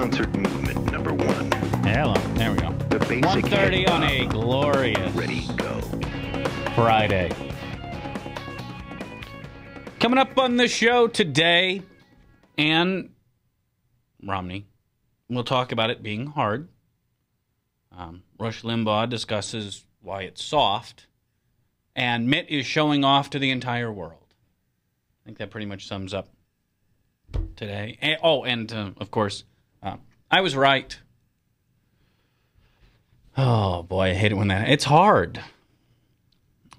concert movement number 1. Hello. There we go. The basic 1:30 on a glorious ready, go. Friday. Coming up on the show today, and Romney, we'll talk about it being hard. Rush Limbaugh discusses why it's soft, and Mitt is showing off to the entire world. I think that pretty much sums up today. And of course, I was right. Oh, boy, I hate it when that... It's hard.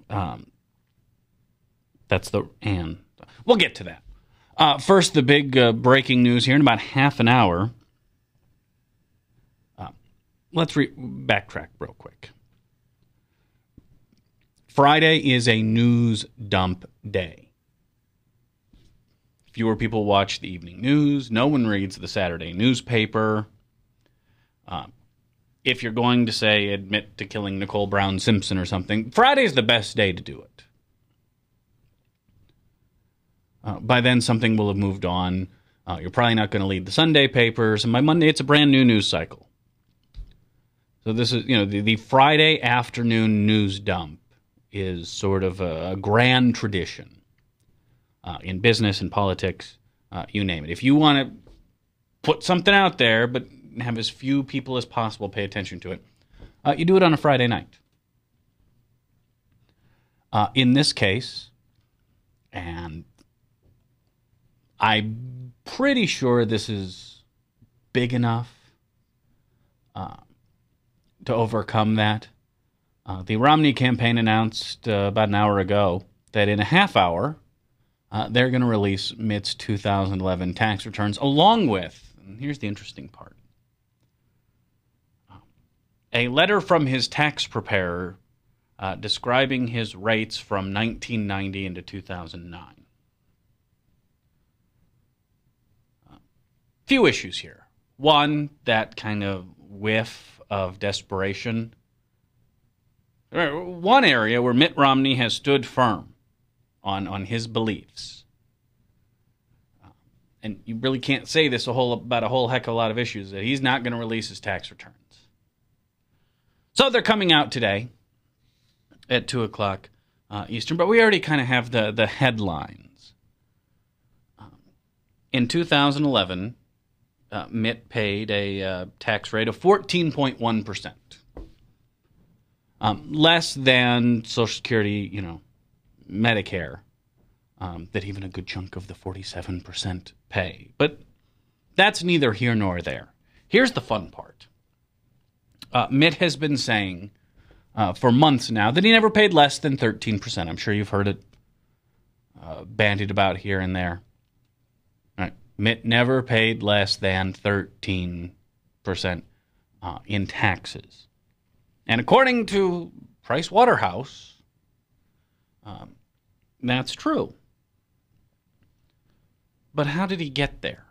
That's the... And we'll get to that. First, the big breaking news here in about half an hour. Let's backtrack real quick. Friday is a news dump day. Fewer people watch the evening news. No one reads the Saturday newspaper. If you're going to, say, admit to killing Nicole Brown Simpson or something, Friday's the best day to do it. By then, something will have moved on. You're probably not going to lead the Sunday papers. And by Monday, it's a brand new news cycle. So this is, the Friday afternoon news dump is sort of a grand tradition in business and politics, you name it. If you want to put something out there but have as few people as possible pay attention to it, you do it on a Friday night. In this case, and I'm pretty sure this is big enough to overcome that. The Romney campaign announced about an hour ago that in a half hour, they're going to release Mitt's 2011 tax returns, along with, and here's the interesting part, a letter from his tax preparer describing his rates from 1990 into 2009. Few issues here. One, that kind of whiff of desperation. One area where Mitt Romney has stood firm on his beliefs. And you really can't say this about a whole heck of a lot of issues, that he's not going to release his tax returns. So they're coming out today at 2 o'clock Eastern, but we already kind of have the headlines. In 2011, Mitt paid a tax rate of 14.1%. Less than Social Security, Medicare, that even a good chunk of the 47% pay. But that's neither here nor there. Here's the fun part. Mitt has been saying for months now that he never paid less than 13%. I'm sure you've heard it bandied about here and there. Mitt never paid less than 13% in taxes. And according to Price Waterhouse, that's true. But how did he get there?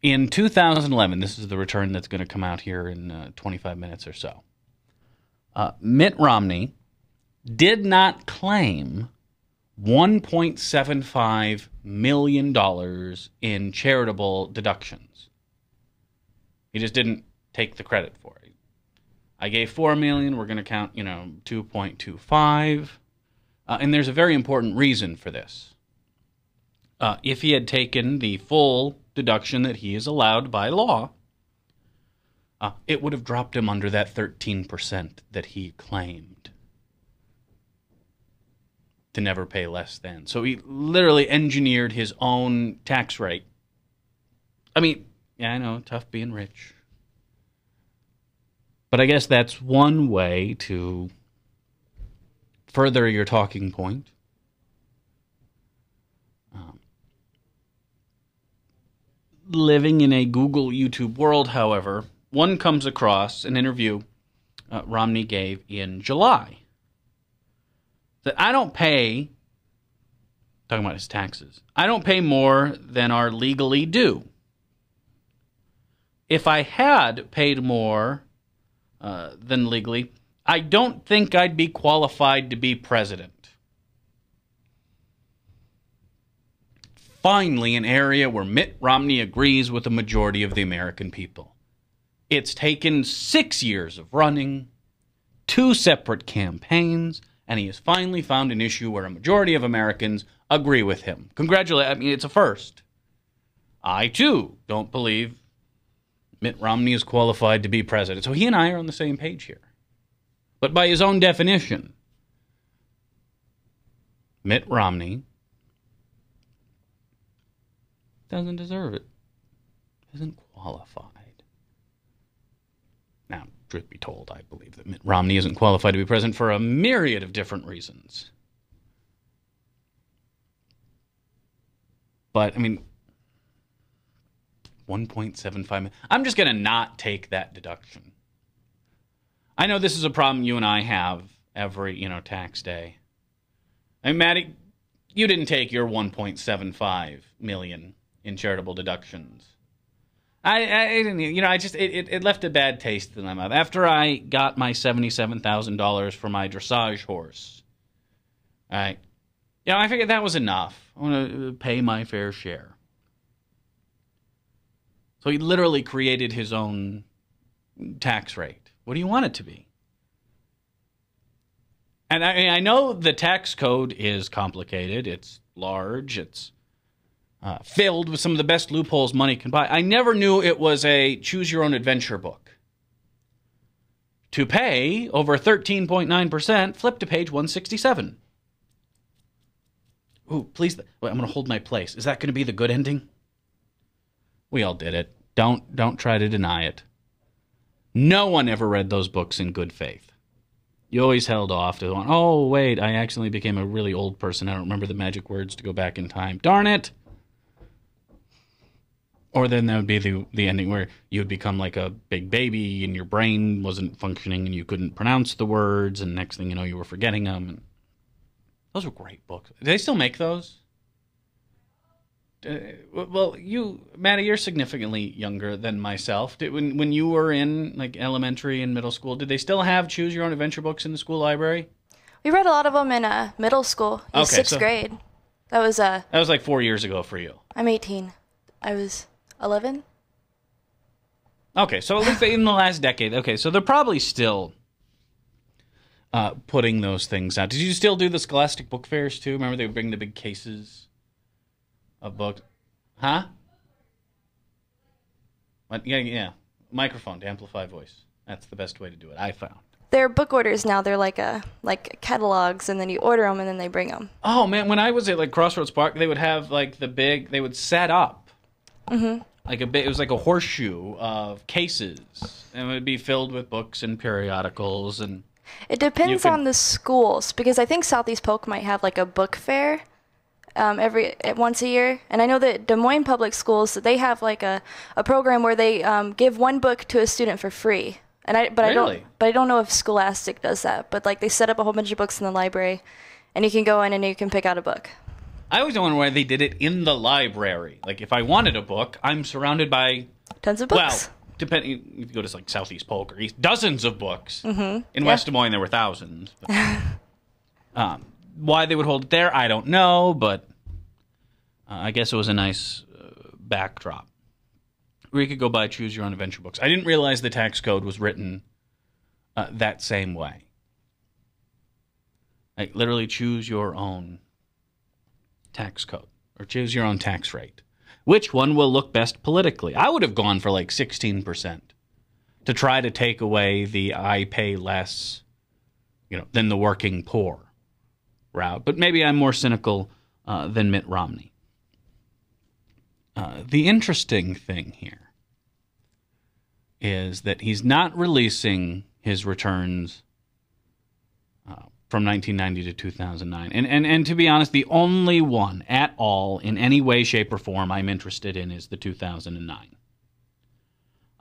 In 2011, this is the return that's going to come out here in 25 minutes or so, Mitt Romney did not claim $1.75 million in charitable deductions. He just didn't take the credit for it. I gave $4 million, we're going to count, 2.25. And there's a very important reason for this. If he had taken the full deduction that he is allowed by law, it would have dropped him under that 13% that he claimed to never pay less than. So he literally engineered his own tax rate. I mean, yeah, I know, tough being rich. But I guess that's one way to further your talking point. Living in a Google YouTube world, however, one comes across an interview Romney gave in July. That I don't pay, talking about his taxes, I don't pay more than are legally due. If I had paid more than legally, I don't think I'd be qualified to be president. finally an area where Mitt Romney agrees with the majority of the American people. It's taken 6 years of running, 2 separate campaigns, and he has finally found an issue where a majority of Americans agree with him. Congratulations. I mean, it's a first. I, too, don't believe Mitt Romney is qualified to be president. So he and I are on the same page here. But by his own definition, Mitt Romney doesn't deserve it. Isn't qualified. Now, truth be told, I believe that Mitt Romney isn't qualified to be president for a myriad of different reasons. But, I mean, 1.75 million. I'm just going to not take that deduction. I know this is a problem you and I have every, tax day. I mean, Maddie, you didn't take your 1.75 million in charitable deductions. I didn't, it left a bad taste in my mouth. After I got my $77,000 for my dressage horse, I figured that was enough. I want to pay my fair share. So he literally created his own tax rate. What do you want it to be? And I know the tax code is complicated. It's large. It's filled with some of the best loopholes money can buy. I never knew it was a choose-your-own-adventure book. To pay over 13.9%, flip to page 167. Ooh, please. Wait, I'm going to hold my place. Is that going to be the good ending? We all did it. Don't try to deny it. No one ever read those books in good faith. You always held off to going, oh, wait, I accidentally became a really old person. I don't remember the magic words to go back in time. Darn it! Or then that would be the ending where you would become like a big baby and your brain wasn't functioning and you couldn't pronounce the words, and next thing you know, you were forgetting them. And those were great books. Do they still make those? Well, Maddie, you're significantly younger than myself. When you were in like elementary and middle school, did they still have Choose Your Own Adventure books in the school library? We read a lot of them in middle school. It was sixth grade. That was like 4 years ago for you. I'm 18. I was 11. Okay, so at least in the last decade. Okay, so they're probably still putting those things out. Did you still do the Scholastic book fairs too? Remember they would bring the big cases of books? Huh? What? Yeah. Microphone to amplify voice. That's the best way to do it, I found. They're book orders now. They're like catalogs, and then you order them, and then they bring them. Oh, man, when I was at like Crossroads Park, they would have like they would set up like it was like a horseshoe of cases, and it would be filled with books and periodicals. And it depends on the schools, because I think Southeast Polk might have like a book fair once a year, and I know that Des Moines Public Schools, they have like a program where they give one book to a student for free. I don't know if Scholastic does that, but like they set up a whole bunch of books in the library, and you can go in and you can pick out a book. I always wonder why they did it in the library. Like if I wanted a book, I'm surrounded by tons of books. Well, depending if you go to like Southeast Polk or East, dozens of books. In West Des Moines, there were thousands. But, why they would hold it there, I don't know, but I guess it was a nice backdrop. Where you could go buy Choose Your Own Adventure books. I didn't realize the tax code was written that same way. Like literally choose your own tax code or choose your own tax rate. Which one will look best politically? I would have gone for like 16% to try to take away the I pay less, than the working poor route. But maybe I'm more cynical than Mitt Romney. The interesting thing here is that he's not releasing his returns from 1990 to 2009. And to be honest, the only one at all in any way, shape, or form I'm interested in is the 2009.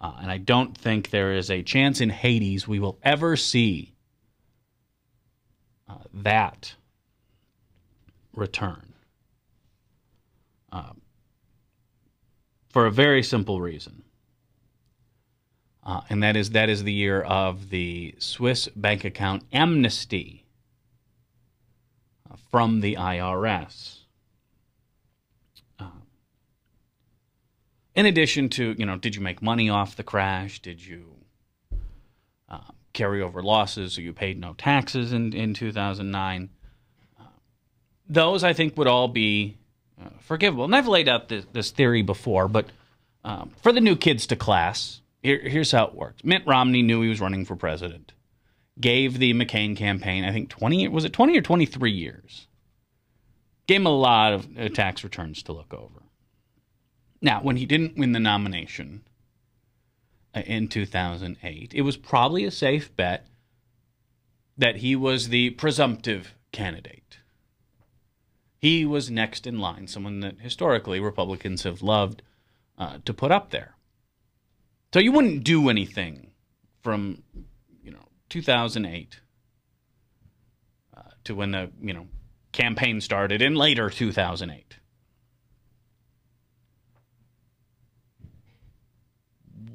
And I don't think there is a chance in Hades we will ever see that return. For a very simple reason. And that is the year of the Swiss bank account amnesty from the IRS. In addition to, did you make money off the crash? Did you carry over losses so you paid no taxes in 2009? Those, I think, would all be forgivable. And I've laid out this theory before, but for the new kids to class, here's how it works. Mitt Romney knew he was running for president. Gave the McCain campaign, I think, 20 or 23 years. Gave him a lot of tax returns to look over. Now, when he didn't win the nomination in 2008, it was probably a safe bet that he was the presumptive candidate. He was next in line, someone that historically Republicans have loved to put up there. So you wouldn't do anything from 2008 to when the campaign started in later 2008.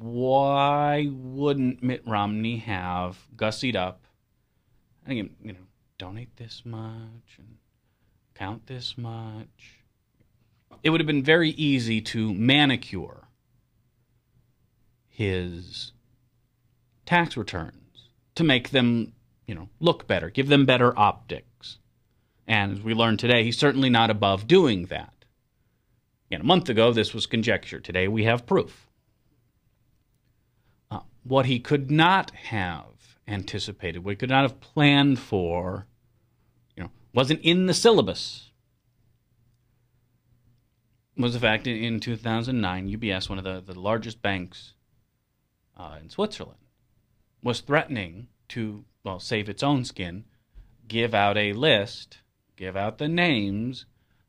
Why wouldn't Mitt Romney have gussied up and donate this much and count this much? It would have been very easy to manicure his tax returns to make them, look better, give them better optics. And as we learned today, he's certainly not above doing that. A month ago, this was conjecture. Today, we have proof. What he could not have anticipated, what he could not have planned for, wasn't in the syllabus, was the fact in 2009, UBS, one of the largest banks in Switzerland, was threatening to, save its own skin, give out a list, give out the names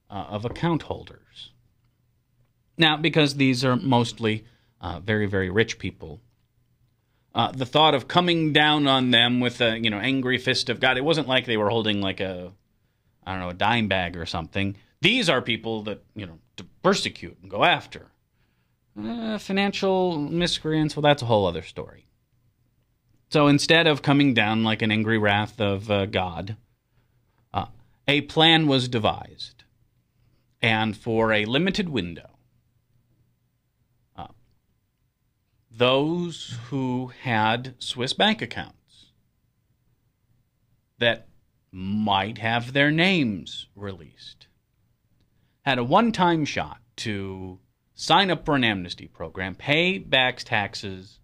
of account holders. Now, because these are mostly very, very rich people, the thought of coming down on them with a, angry fist of God, it wasn't like they were holding like a dime bag or something. These are people that, to persecute and go after. Financial miscreants, well, that's a whole other story. So instead of coming down like an angry wrath of God, a plan was devised. And for a limited window, those who had Swiss bank accounts that might have their names released had a one-time shot to sign up for an amnesty program, pay back taxes,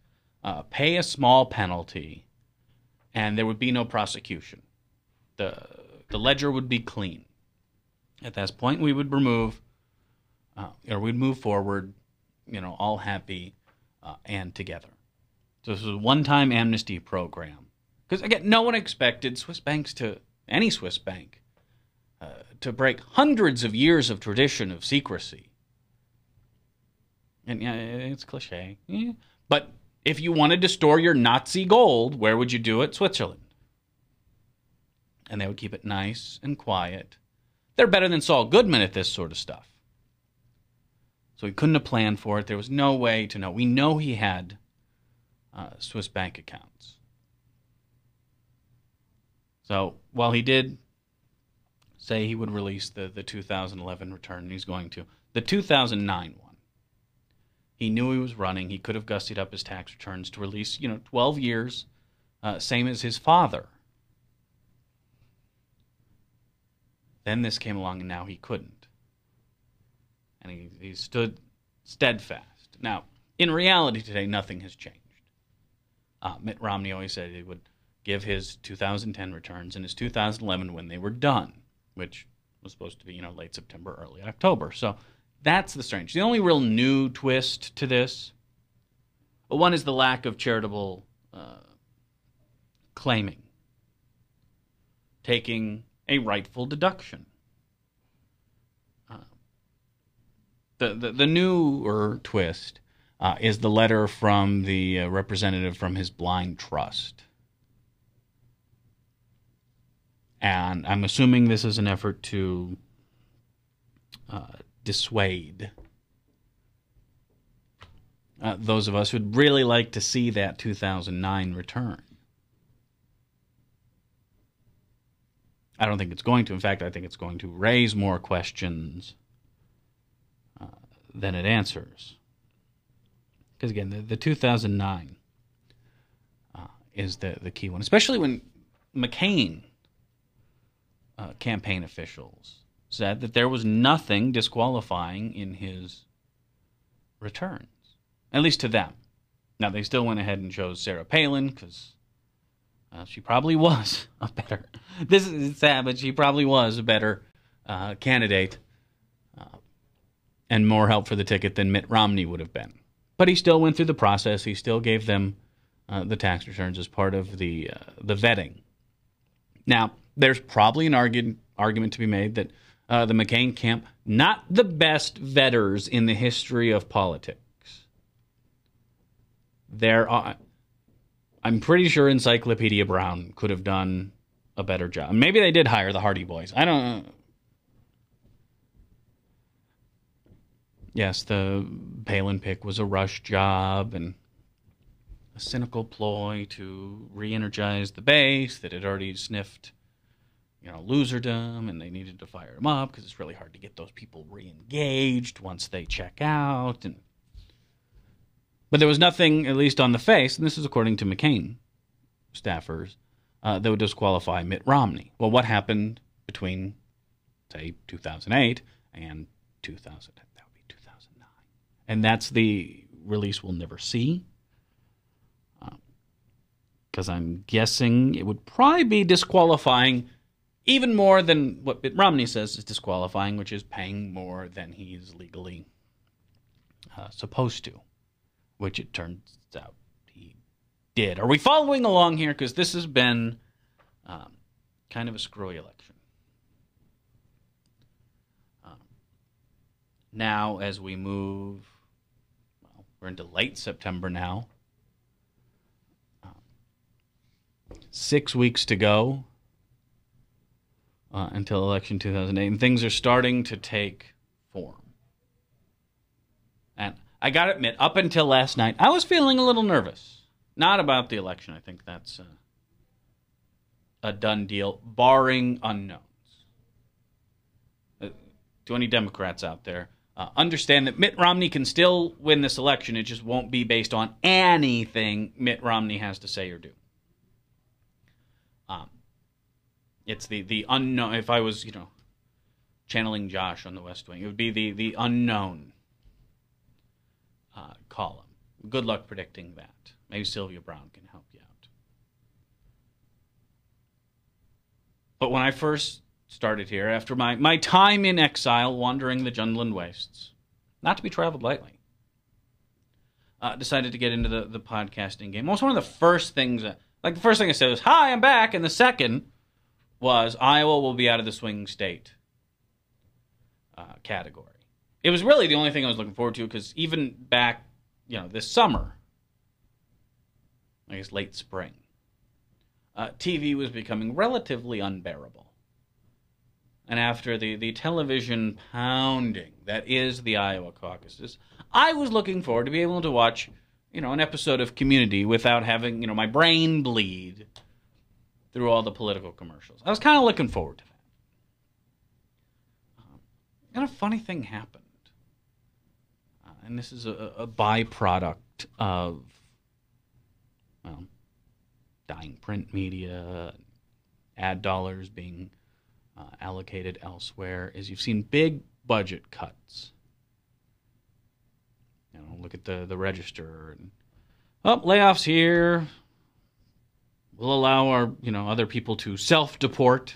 pay a small penalty, and there would be no prosecution. The ledger would be clean. At this point, we would remove, or we'd move forward, all happy and together. So this was a one-time amnesty program. Because, again, no one expected Swiss banks any Swiss bank, to break hundreds of years of tradition of secrecy. And, it's cliche. Yeah. But if you wanted to store your Nazi gold, where would you do it? Switzerland. And they would keep it nice and quiet. They're better than Saul Goodman at this sort of stuff. So he couldn't have planned for it. There was no way to know. We know he had Swiss bank accounts. So while he did say he would release the 2011 return, and he's going to, the 2009 one, he knew he was running. He could have gussied up his tax returns to release, 12 years, same as his father. Then this came along, and now he couldn't. And he stood steadfast. Now, in reality today, nothing has changed. Mitt Romney always said he would give his 2010 returns and his 2011 when they were done, which was supposed to be, late September, early October. So that's the strange. The only real new twist to this, one is the lack of charitable claiming, taking a rightful deduction. The newer twist is the letter from the representative from his blind trust. And I'm assuming this is an effort to dissuade those of us who'd really like to see that 2009 return. I don't think it's going to. In fact, I think it's going to raise more questions than it answers. Because again, the 2009 is the key one, especially when McCain campaign officials said that there was nothing disqualifying in his returns, at least to them. Now, they still went ahead and chose Sarah Palin because she probably was a better, this is sad, but she probably was a better candidate and more help for the ticket than Mitt Romney would have been. But he still went through the process. He still gave them the tax returns as part of the vetting. Now, there's probably an argument to be made that the McCain camp, not the best vetters in the history of politics. I'm pretty sure Encyclopedia Brown could have done a better job. Maybe they did hire the Hardy Boys. I don't know. Yes, the Palin pick was a rush job and a cynical ploy to re-energize the base that had already sniffed, loserdom, and they needed to fire him up because it's really hard to get those people re-engaged once they check out. But there was nothing, at least on the face, and this is according to McCain staffers, that would disqualify Mitt Romney. Well, what happened between, say, 2008 and 2000? That would be 2009. And that's the release we'll never see. Because I'm guessing it would probably be disqualifying even more than what Mitt Romney says is disqualifying, which is paying more than he's legally supposed to, which it turns out he did. Are we following along here? Because this has been kind of a screwy election. Now, as we move, we're into late September now. 6 weeks to go until election 2008, and things are starting to take form. And I gotta admit, up until last night, I was feeling a little nervous. Not about the election. I think that's a done deal, barring unknowns. To any Democrats out there, understand that Mitt Romney can still win this election. It just won't be based on anything Mitt Romney has to say or do. It's the unknown. If I was, channeling Josh on the West Wing, it would be the unknown column. Good luck predicting that. Maybe Sylvia Brown can help you out. But when I first started here, after my time in exile, wandering the Jutland wastes, not to be traveled lightly, decided to get into the podcasting game. Almost one of the first things, the first thing I said was, "Hi, I'm back," and the second was Iowa will be out of the swing state category. It was really the only thing I was looking forward to, because even back, this summer, I guess late spring, TV was becoming relatively unbearable. And after the television pounding that is the Iowa caucuses, I was looking forward to be able to watch, an episode of Community without having, my brain bleed through all the political commercials. I was kind of looking forward to that. And a funny thing happened. And this is a byproduct of, dying print media, ad dollars being allocated elsewhere, is you've seen big budget cuts. Look at the Register. And, layoffs here. We'll allow our, other people to self-deport.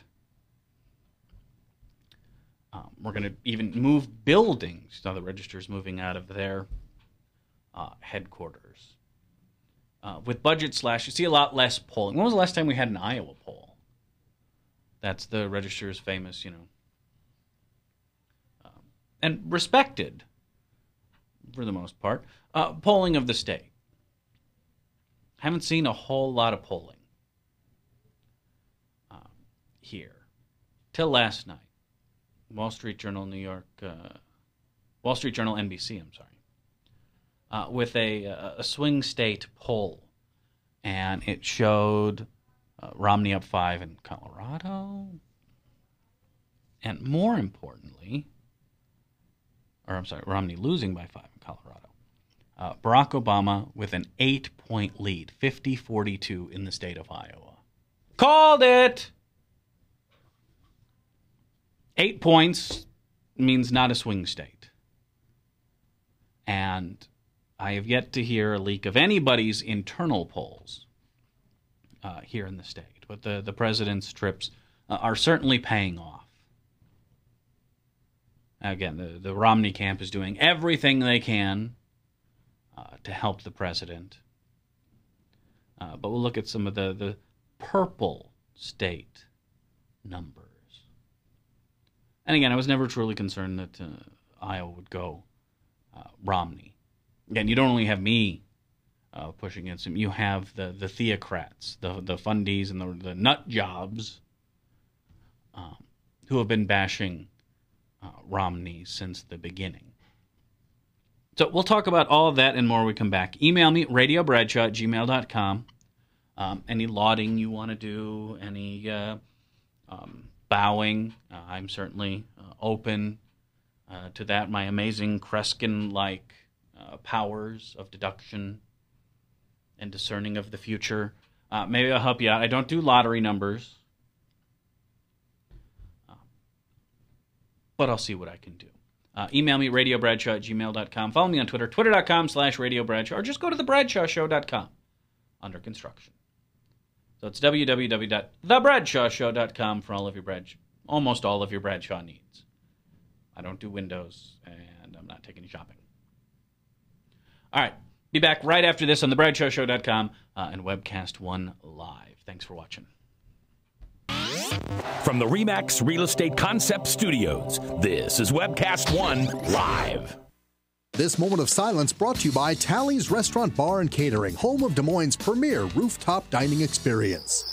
We're going to even move buildings. Now the Register's moving out of their headquarters. With budget slash, you see a lot less polling. When was the last time we had an Iowa poll? That's the Register's famous, and respected, for the most part, polling of the state. Haven't seen a whole lot of polling here till last night. Wall Street Journal, New York, Wall Street Journal, NBC, I'm sorry, with a swing state poll, and it showed Romney up 5 in Colorado, and more importantly, Romney losing by 5 in Colorado. Barack Obama with an 8-point lead, 50-42 in the state of Iowa. Called it! 8 points means not a swing state. And I have yet to hear a leak of anybody's internal polls here in the state. But the president's trips are certainly paying off. Again, the Romney camp is doing everything they can to help the president. But we'll look at some of the purple state numbers. And again, I was never truly concerned that Iowa would go Romney. Again, you don't only have me pushing against him. You have the theocrats, the fundies, and the nut jobs who have been bashing Romney since the beginning. So we'll talk about all of that and more when we come back. Email me, radiobradshaw@gmail.com. Any lauding you want to do, any bowing, I'm certainly open to that. My amazing Kreskin-like powers of deduction and discerning of the future. Maybe I'll help you out. I don't do lottery numbers, but I'll see what I can do. Email me, radiobradshaw@gmail.com. Follow me on Twitter, twitter.com/radiobradshaw, or just go to thebradshawshow.com under construction. So it's www.thebradshawshow.com for almost all of your Bradshaw needs. I don't do Windows, and I'm not taking any shopping. All right. Be back right after this on thebradshawshow.com and Webcast 1 Live. Thanks for watching. From the RE/MAX Real Estate Concept Studios, this is Webcast 1 Live. This moment of silence brought to you by Tally's Restaurant Bar and Catering, home of Des Moines' premier rooftop dining experience.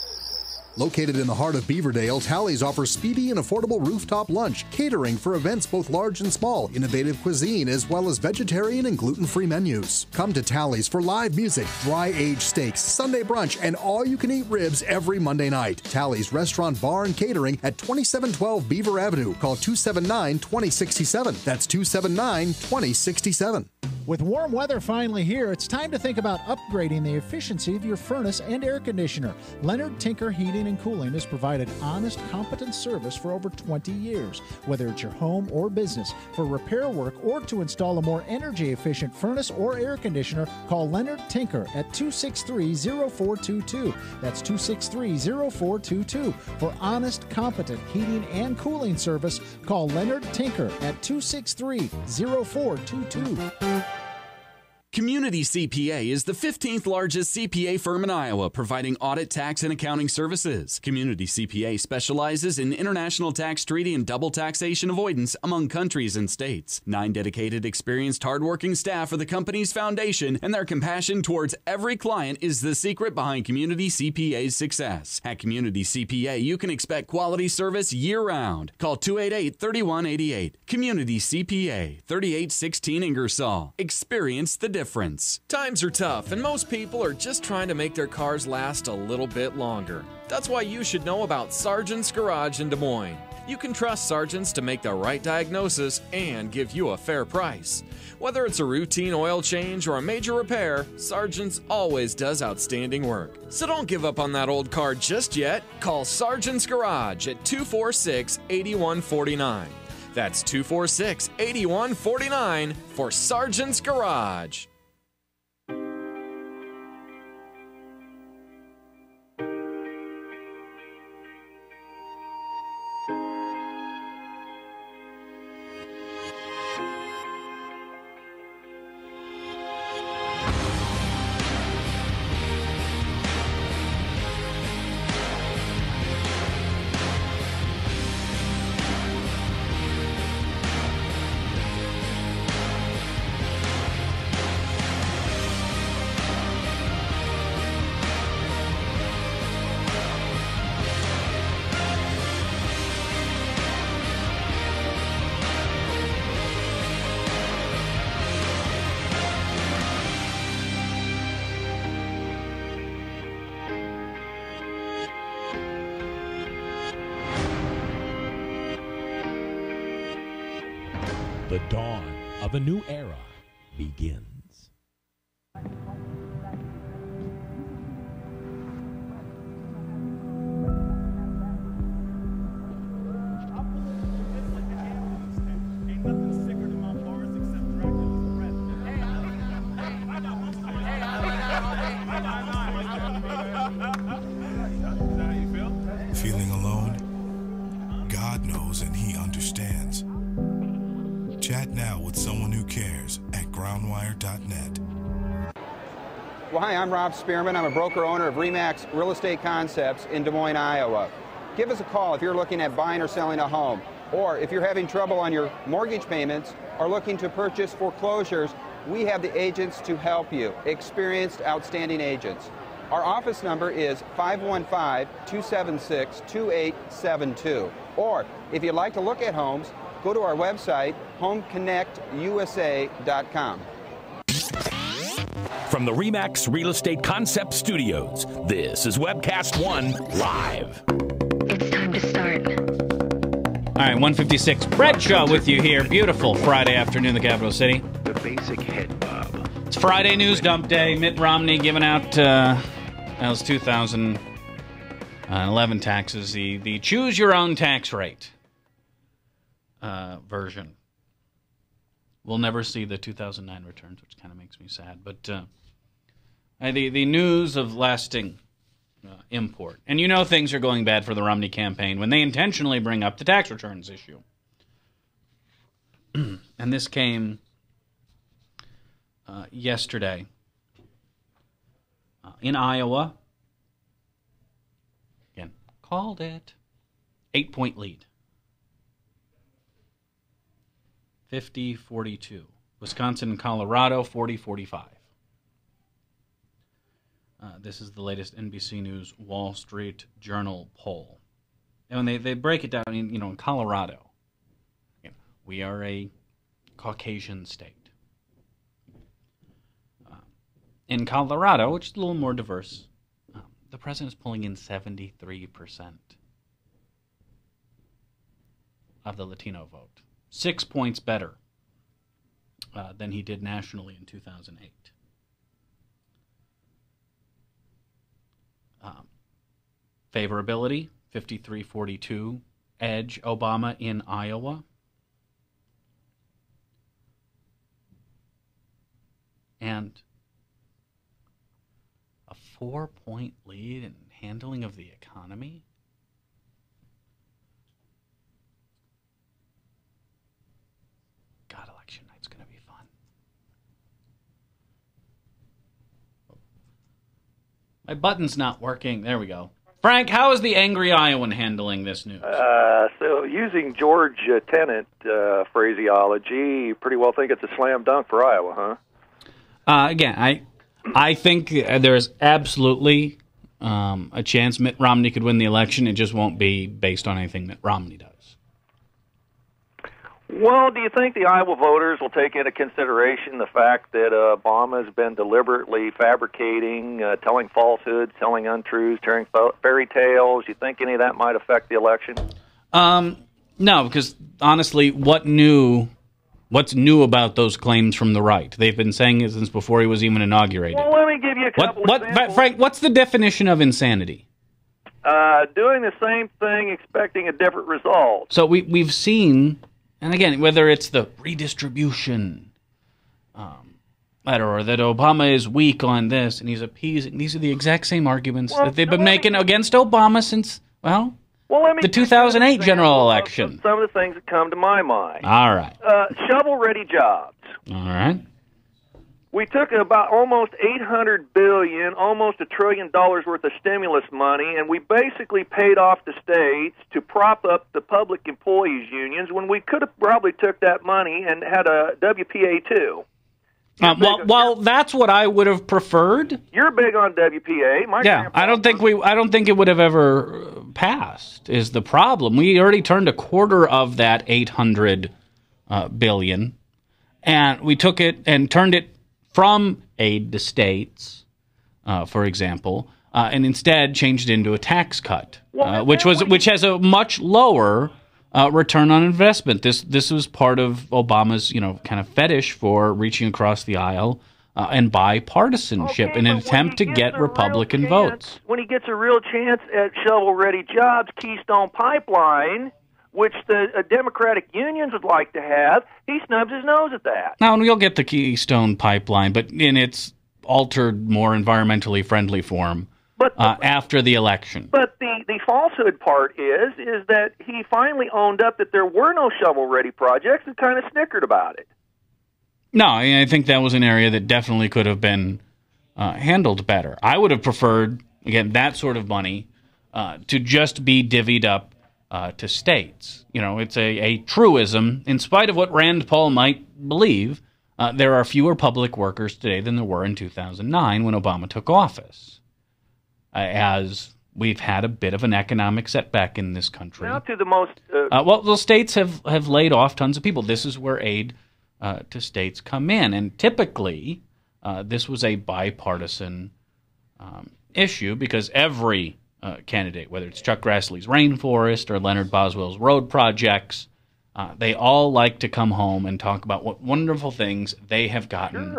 Located in the heart of Beaverdale, Tally's offers speedy and affordable rooftop lunch, catering for events both large and small, innovative cuisine, as well as vegetarian and gluten-free menus. Come to Tally's for live music, dry-aged steaks, Sunday brunch, and all-you-can-eat ribs every Monday night. Tally's Restaurant Bar and Catering at 2712 Beaver Avenue. Call 279-2067. That's 279-2067. With warm weather finally here, it's time to think about upgrading the efficiency of your furnace and air conditioner. Leonard Tinker Heating and Cooling has provided honest, competent service for over 20 years. Whether it's your home or business, for repair work or to install a more energy-efficient furnace or air conditioner, call Leonard Tinker at 263-0422. That's 263-0422. For honest, competent heating and cooling service, call Leonard Tinker at 263-0422. Community CPA is the 15th largest CPA firm in Iowa, providing audit, tax, and accounting services. Community CPA specializes in international tax treaty and double taxation avoidance among countries and states. 9 dedicated, experienced, hardworking staff are the company's foundation, and their compassion towards every client is the secret behind Community CPA's success. At Community CPA, you can expect quality service year-round. Call 288-3188. Community CPA, 3816 Ingersoll. Experience the difference. Times are tough, and most people are just trying to make their cars last a little bit longer. That's why you should know about Sargent's Garage in Des Moines. You can trust Sargent's to make the right diagnosis and give you a fair price. Whether it's a routine oil change or a major repair, Sargent's always does outstanding work. So don't give up on that old car just yet. Call Sargent's Garage at 246-8149. That's 246-8149 for Sargent's Garage. The dawn of a new era begins. Feeling alone? God knows and He understands. Chat now with someone who cares at groundwire.net. Well, hi, I'm Rob Spearman. I'm a broker owner of RE/MAX Real Estate Concepts in Des Moines, Iowa. Give us a call if you're looking at buying or selling a home, or if you're having trouble on your mortgage payments or looking to purchase foreclosures. We have the agents to help you, experienced, outstanding agents. Our office number is 515-276-2872. Or if you'd like to look at homes, go to our website, homeconnectusa.com. From the RE/MAX Real Estate Concept Studios, this is Webcast One Live. It's time to start. All right, 156. Bradshaw with you here. Beautiful Friday afternoon in the capital city. The basic head bob. It's Friday news dump day. Mitt Romney giving out those 2011 taxes, the choose your own tax rate version. We'll never see the 2009 returns, which kind of makes me sad. But the news of lasting import. And you know things are going bad for the Romney campaign when they intentionally bring up the tax returns issue. And this came yesterday in Iowa. Again, called it. 8-point lead. 50-42. Wisconsin and Colorado, 40-45. This is the latest NBC News Wall Street Journal poll. And when they break it down, in Colorado, we are a Caucasian state. In Colorado, which is a little more diverse, the president is pulling in 73% of the Latino vote. 6 points better than he did nationally in 2008. Favorability, 53-42. Edge, Obama in Iowa. And a 4-point lead in handling of the economy. God, election night's going to be fun. My button's not working. There we go. Frank, how is the angry Iowan handling this news? So using George Tenet phraseology, you pretty well think it's a slam dunk for Iowa, huh? Again, I think there's absolutely a chance Mitt Romney could win the election. It just won't be based on anything Mitt Romney does. Well, do you think the Iowa voters will take into consideration the fact that Obama has been deliberately fabricating, telling falsehoods, telling untruths, telling fairy tales? You think any of that might affect the election? No, because honestly, what's new about those claims from the right? They've been saying it since before he was even inaugurated. Well, let me give you a couple examples. Frank, what's the definition of insanity? Doing the same thing, expecting a different result. So we've seen, and again, whether it's the redistribution letter or that Obama is weak on this and he's appeasing, these are the exact same arguments that they've been making against Obama since, the 2008 general election. Some of the things that come to my mind. All right. Shovel-ready jobs. All right. We took about almost $800 billion, almost $1 trillion worth of stimulus money, and we basically paid off the states to prop up the public employees unions when we could have probably took that money and had a WPA too. Well, that's what I would have preferred. You're big on WPA. I don't think it would have ever passed. Is the problem? We already turned a quarter of that $800 billion, and we took it and turned it from aid to states, for example, and instead changed it into a tax cut, which has a much lower return on investment. This was part of Obama's, kind of fetish for reaching across the aisle and bipartisanship in an attempt to get Republican votes. When he gets a real chance at shovel-ready jobs, Keystone Pipeline, which the Democratic unions would like to have, he snubs his nose at that. Now, and we'll get the Keystone Pipeline, but in its altered, more environmentally friendly form after the election. But the falsehood part is that he finally owned up that there were no shovel-ready projects and kind of snickered about it. No, I think that was an area that definitely could have been handled better. I would have preferred, again, that sort of money to just be divvied up to states. It's a truism. In spite of what Rand Paul might believe, there are fewer public workers today than there were in 2009 when Obama took office, as we've had a bit of an economic setback in this country. Now to the most... the states have laid off tons of people. This is where aid to states come in. And typically, this was a bipartisan issue because every candidate, whether it's Chuck Grassley's Rainforest or Leonard Boswell's road projects, they all like to come home and talk about what wonderful things they have gotten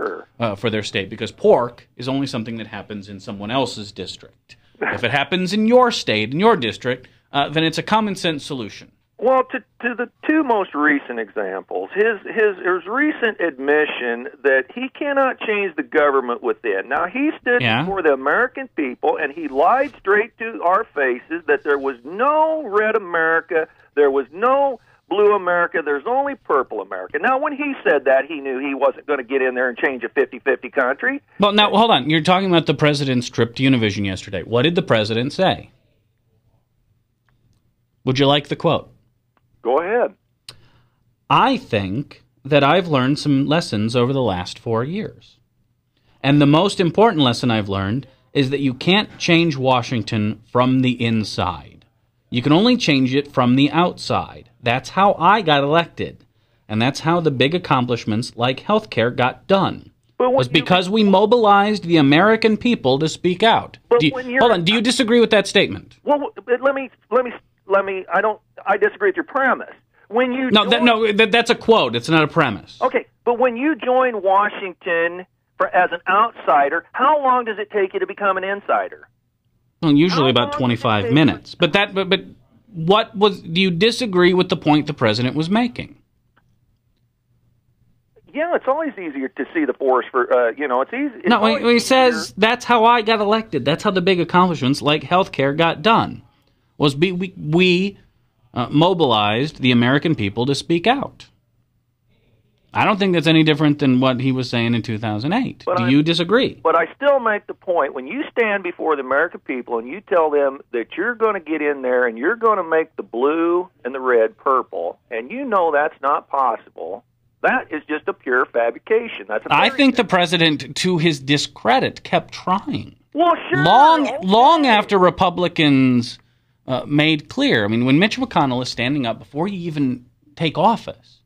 for their state, because pork is only something that happens in someone else's district. If it happens in your state, in your district, then it's a common sense solution. Well, to the two most recent examples, his recent admission that he cannot change the government within. Now, he stood before the American people, and he lied straight to our faces that there was no red America, there was no blue America, there's only purple America. Now, when he said that, he knew he wasn't going to get in there and change a 50-50 country. Well, now, hold on. You're talking about the president's trip to Univision yesterday. What did the president say? Would you like the quote? Go ahead. I think that I've learned some lessons over the last 4 years. And the most important lesson I've learned is that you can't change Washington from the inside. You can only change it from the outside. That's how I got elected. And that's how the big accomplishments like healthcare got done. Was because we mobilized the American people to speak out. Hold on, do you disagree with that statement? Well, let me. I disagree with your premise. When you that's a quote. It's not a premise. Okay, but when you join Washington as an outsider, how long does it take you to become an insider? Well, usually about 25 minutes. But what was? Do you disagree with the point the president was making? Yeah, it's always easier to see the forest for It's easy. No, when he says that's how I got elected. That's how the big accomplishments like healthcare got done. Was we mobilized the American people to speak out. I don't think that's any different than what he was saying in 2008. Do you disagree? But I still make the point, when you stand before the American people and you tell them that you're going to get in there and you're going to make the blue and the red purple, and you know that's not possible, that is just a pure fabrication. I think the president, to his discredit, kept trying. Well, sure. Long after Republicans made clear. I mean, when Mitch McConnell is standing up before you even take office,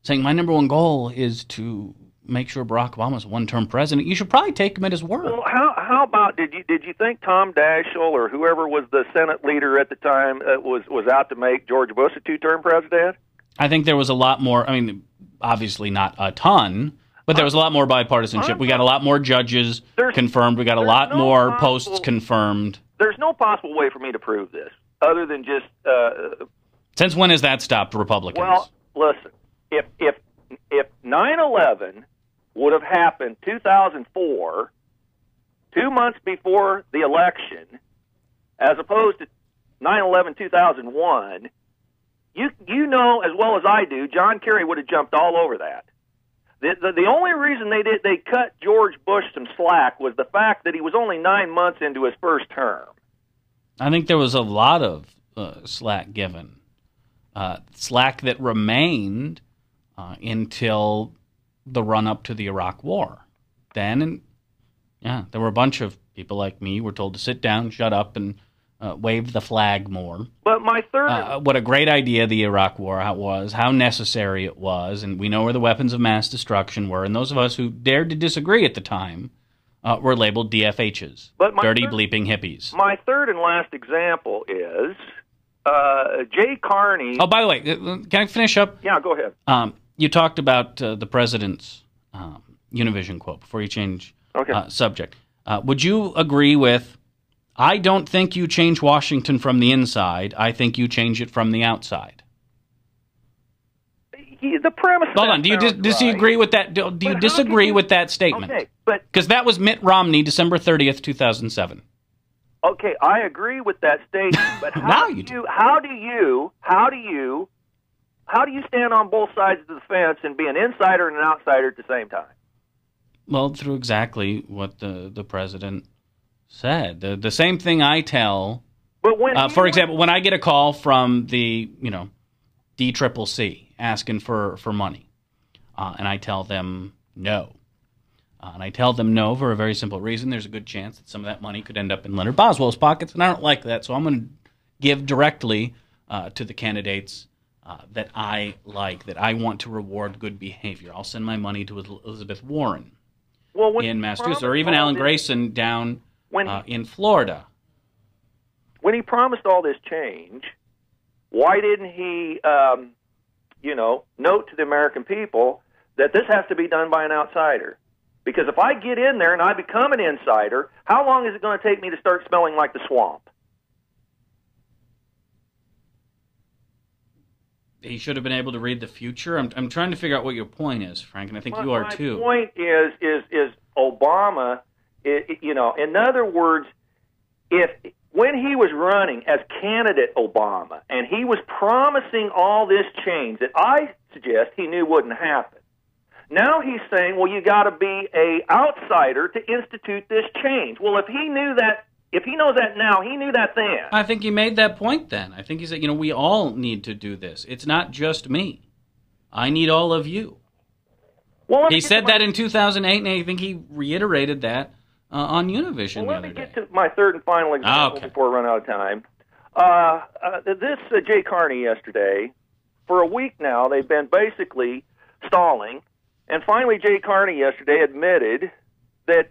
saying my number one goal is to make sure Barack Obama's one-term president, you should probably take him at his word. Well, how about did you think Tom Daschle or whoever was the Senate leader at the time was out to make George Bush a two-term president? I think there was a lot more. I mean, obviously not a ton, but there was a lot more bipartisanship. We got a lot more judges confirmed. We got a lot more posts confirmed. There's no possible way for me to prove this other than just... Since when has that stopped Republicans? Well, listen, if 9/11 would have happened 2004, 2 months before the election, as opposed to 9/11 2001, you know as well as I do, John Kerry would have jumped all over that. The only reason they cut George Bush some slack was the fact that he was only 9 months into his first term. I think there was a lot of slack given. Slack that remained until the run-up to the Iraq War. Then, there were a bunch of people like me who were told to sit down, shut up, and wave the flag more. But my third... what a great idea the Iraq War was, how necessary it was, and we know where the weapons of mass destruction were, and those of us who dared to disagree at the time were labeled DFHs, dirty bleeping hippies. My third and last example is Jay Carney. Oh, by the way, can I finish up? Yeah, go ahead. You talked about the president's Univision quote before you change subject. Would you agree with, I don't think you change Washington from the inside. I think you change it from the outside. The premise. Hold on. Do you disagree with that? Do you disagree with that statement? Okay, but because that was Mitt Romney, December 30th, 2007. Okay, I agree with that statement. But how do you stand on both sides of the fence and be an insider and an outsider at the same time? Well, through exactly what the president said. The same thing I tell. But when for example, when I get a call from the DCCC asking for money, and I tell them no. And I tell them no for a very simple reason. There's a good chance that some of that money could end up in Leonard Boswell's pockets, and I don't like that. So I'm going to give directly to the candidates that I like, that I want to reward good behavior. I'll send my money to Elizabeth Warren in Massachusetts, or even Alan Grayson down in Florida. When he promised all this change, why didn't he, note to the American people that this has to be done by an outsider? Because if I get in there and I become an insider, how long is it going to take me to start smelling like the swamp? He should have been able to read the future. I'm trying to figure out what your point is, Frank, and I think you are too. My point is Obama. In other words, when he was running as candidate Obama and he was promising all this change that I suggest he knew wouldn't happen. Now he's saying, well, you got to be a outsider to institute this change. Well, if he knows that now, he knew that then. I think he made that point then. I think he said, we all need to do this. It's not just me. I need all of you. Well, he said that in 2008, and I think he reiterated that on Univision the other day. Let me get to my third and final example before I run out of time. This Jay Carney yesterday, for a week now, they've been basically stalling. And finally, Jay Carney yesterday admitted that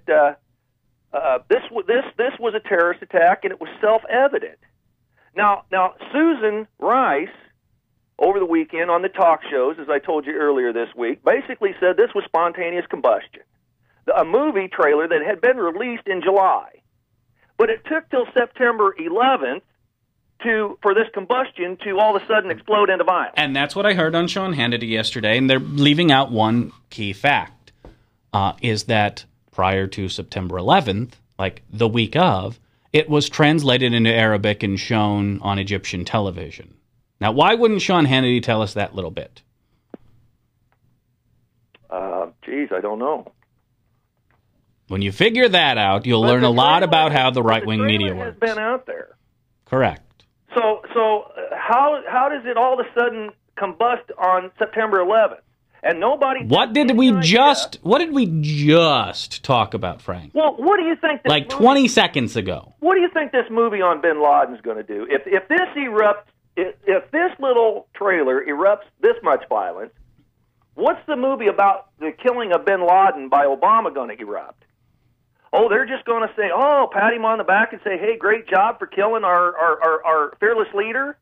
this was a terrorist attack, and it was self-evident. Now, Susan Rice, over the weekend on the talk shows, as I told you earlier this week, basically said this was spontaneous combustion, a movie trailer that had been released in July. But it took till September 11th for this combustion to all of a sudden explode into violence. And that's what I heard on Sean Hannity yesterday, and they're leaving out one key fact, is that prior to September 11th, like the week of, it was translated into Arabic and shown on Egyptian television. Now, why wouldn't Sean Hannity tell us that little bit? I don't know. When you figure that out, you'll learn a lot about how the right-wing media works. Has been out there. Correct. So how does it all of a sudden combust on September 11th? And nobody. What did we just talk about, Frank? Well, what do you think? Like 20 seconds ago. What do you think this movie on Bin Laden's going to do? If this erupts, if this little trailer erupts this much violence, what's the movie about the killing of Bin Laden by Obama going to erupt? Oh, they're just going to say, pat him on the back and say, hey, great job for killing our fearless leader?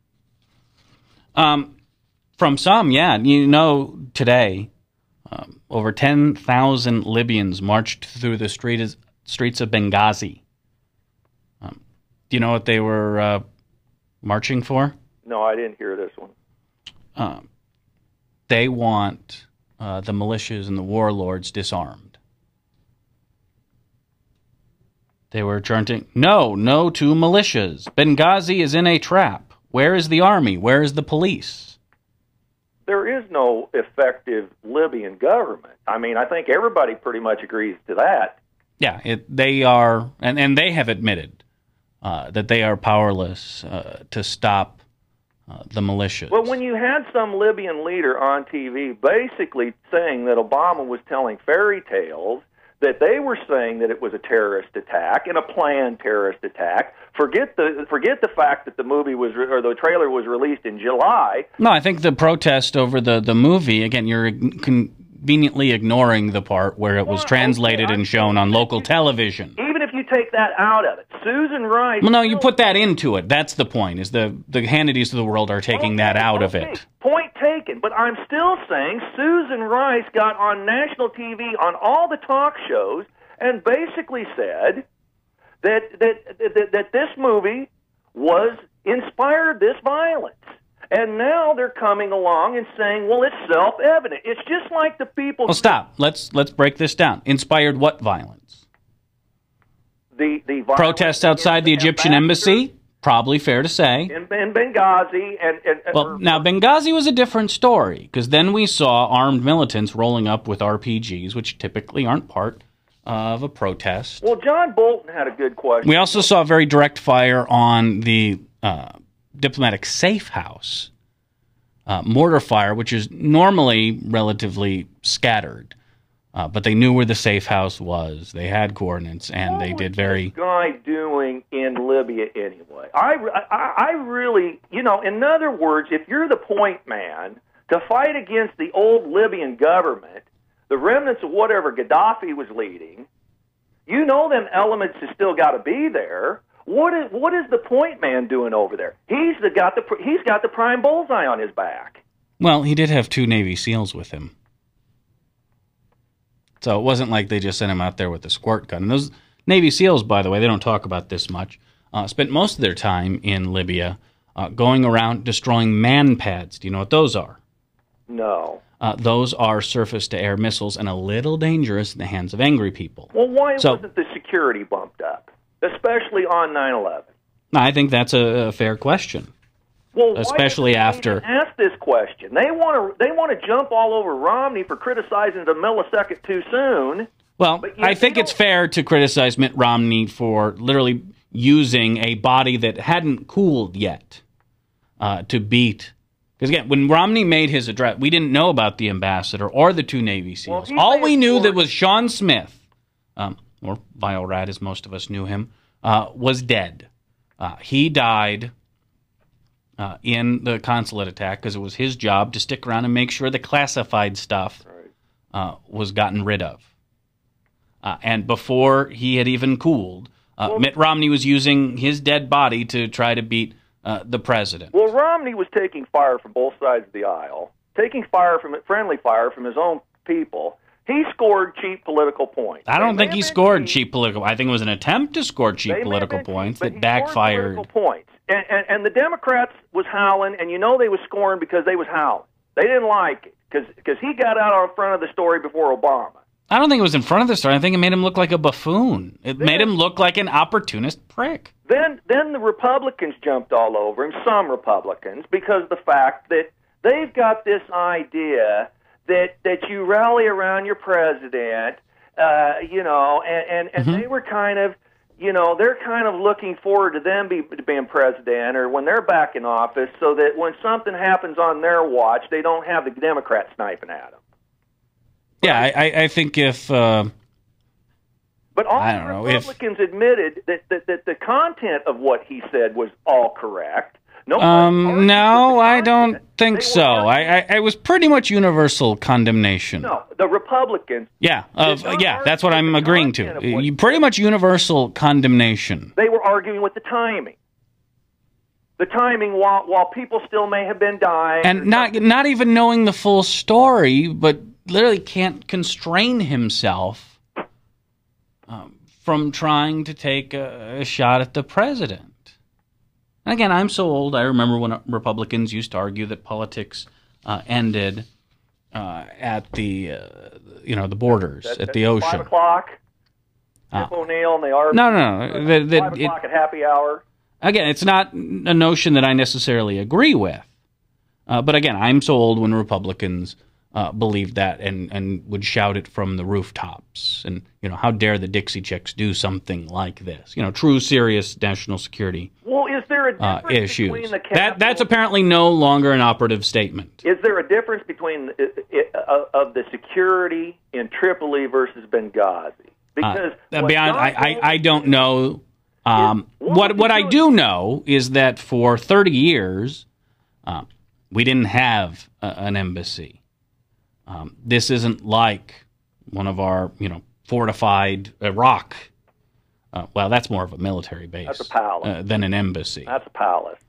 From some, yeah. Today, over 10,000 Libyans marched through the streets of Benghazi. Do you know what they were marching for? No, I didn't hear this one. They want the militias and the warlords disarmed. They were chanting, no to militias. Benghazi is in a trap. Where is the army? Where is the police? There is no effective Libyan government. I mean, I think everybody pretty much agrees to that. Yeah, they are, and they have admitted that they are powerless to stop the militias. Well, when you had some Libyan leader on TV basically saying that Obama was telling fairy tales, that they were saying that it was a terrorist attack and a planned terrorist attack. Forget the fact that the movie was or the trailer was released in July. No, I think the protest over the movie, again, you're conveniently ignoring the part where it was translated and shown on local television. Even if you take that out of it. Susan Rice... Well, no, you put that into it. That's the point, is the Hannitys of the world are taking that out of it. Point taken. But I'm still saying Susan Rice got on national TV on all the talk shows and basically said that this movie inspired this violence. And now they're coming along and saying, well, it's self-evident. It's just like the people... Well, stop. Let's break this down. Inspired what violence? The protests outside the Egyptian embassy? Probably fair to say. In Benghazi. Now, Benghazi was a different story, because then we saw armed militants rolling up with RPGs, which typically aren't part of a protest. Well, John Bolton had a good question. We also saw very direct fire on the... diplomatic safe house, mortar fire, which is normally relatively scattered, but they knew where the safe house was. They had coordinates, and they did very... What was this guy doing in Libya anyway? I really, in other words, if you're the point man to fight against the old Libyan government, the remnants of whatever Gaddafi was leading, them elements have still got to be there. What is the point man doing over there? He's got the prime bullseye on his back. Well, he did have 2 Navy SEALs with him, so it wasn't like they just sent him out there with a squirt gun. And those Navy SEALs, by the way, they don't talk about this much. Spent most of their time in Libya, going around destroying man pads. Do you know what those are? No. Those are surface-to-air missiles, and a little dangerous in the hands of angry people. Well, why wasn't the security bumped up? Especially on 9/11. I think that's a fair question. Well, especially after ask this question. They want to jump all over Romney for criticizing the millisecond too soon. Well, I think it's fair to criticize Mitt Romney for literally using a body that hadn't cooled yet to beat. Because again, when Romney made his address, we didn't know about the ambassador or the 2 Navy SEAls. All we knew that was Sean Smith. Or Vile Rat, as most of us knew him, was dead. He died in the consulate attack because it was his job to stick around and make sure the classified stuff was gotten rid of. And before he had even cooled, Mitt Romney was using his dead body to try to beat the president. Well, Romney was taking fire from both sides of the aisle, taking friendly fire from his own people. He scored cheap political points. I don't think he scored cheap political. I think it was an attempt to score cheap political points that backfired. Points. And the Democrats was howling, and they was scoring because they was howling. They didn't like it because he got out in front of the story before Obama. I don't think it was in front of the story. I think it made him look like a buffoon. It made him look like an opportunist prick. Then the Republicans jumped all over him, some Republicans, because of the fact that they've got this idea that you rally around your president, and they were kind of, they're kind of looking forward to them being president or when they're back in office so that when something happens on their watch, they don't have the Democrats sniping at them. Yeah, I think if... But all the Republicans admitted that the content of what he said was all correct. No, I don't think so. I was pretty much universal condemnation. No, the Republicans. That's what I'm agreeing to. Pretty much universal condemnation. They were arguing with the timing. The timing while people still may have been dying. And not even knowing the full story, but literally can't constrain himself from trying to take a shot at the president. And again, I'm so old, I remember when Republicans used to argue that politics ended at the borders, at the ocean. 5 o'clock, Tip O'Neill, and they are... No. 5 o'clock at happy hour. Again, it's not a notion that I necessarily agree with. But again, I'm so old when Republicans believed that and would shout it from the rooftops. And, how dare the Dixie Chicks do something like this? True, serious national security Well, is there a difference issues. Between the Capitol... That's apparently no longer an operative statement. Is there a difference between of the security in Tripoli versus Benghazi? Because I don't know. What I do know is that for 30 years, we didn't have an embassy. This isn't like one of our, fortified Iraq Well, that's more of a military base. That's a palace. Than an embassy. That's a palace.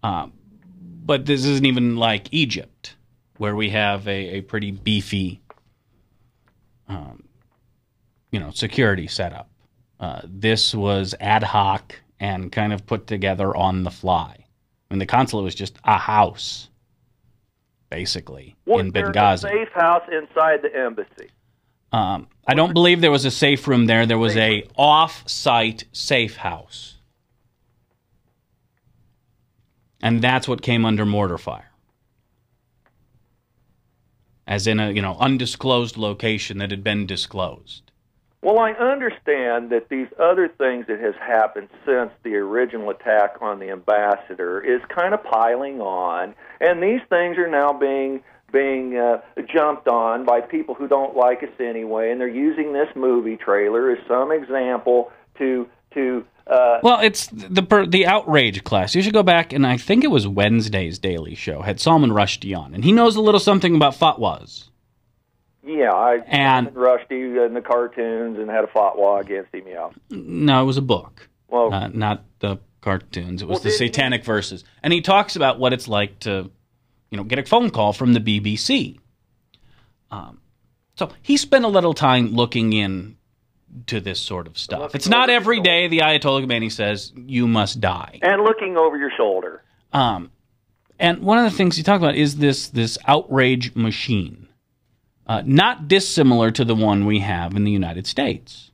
But this isn't even like Egypt, where we have a pretty beefy, security setup. This was ad hoc and kind of put together on the fly. I mean, the consulate was just a house, basically, in Benghazi. There's a safe house inside the embassy. I don't believe there was a safe room there. There was a off-site safe house. And that's what came under mortar fire. As in a, undisclosed location that had been disclosed. Well, I understand that these other things that has happened since the original attack on the ambassador is kind of piling on, and these things are now being jumped on by people who don't like us anyway, and they're using this movie trailer as some example to well, it's the outrage class. You should go back, and I think it was Wednesday's Daily Show had Salman Rushdie on, and he knows a little something about fatwas. Yeah, I Rushdie in the cartoons and had a fatwa against him. Yeah. No, it was a book. Well, not the cartoons. It was the Satanic Verses, and he talks about what it's like to, get a phone call from the BBC. So he spent a little time looking in to this sort of stuff. It's not every day the Ayatollah Khomeini says you must die. And looking over your shoulder. And one of the things he talked about is this outrage machine. Not dissimilar to the one we have in the United States.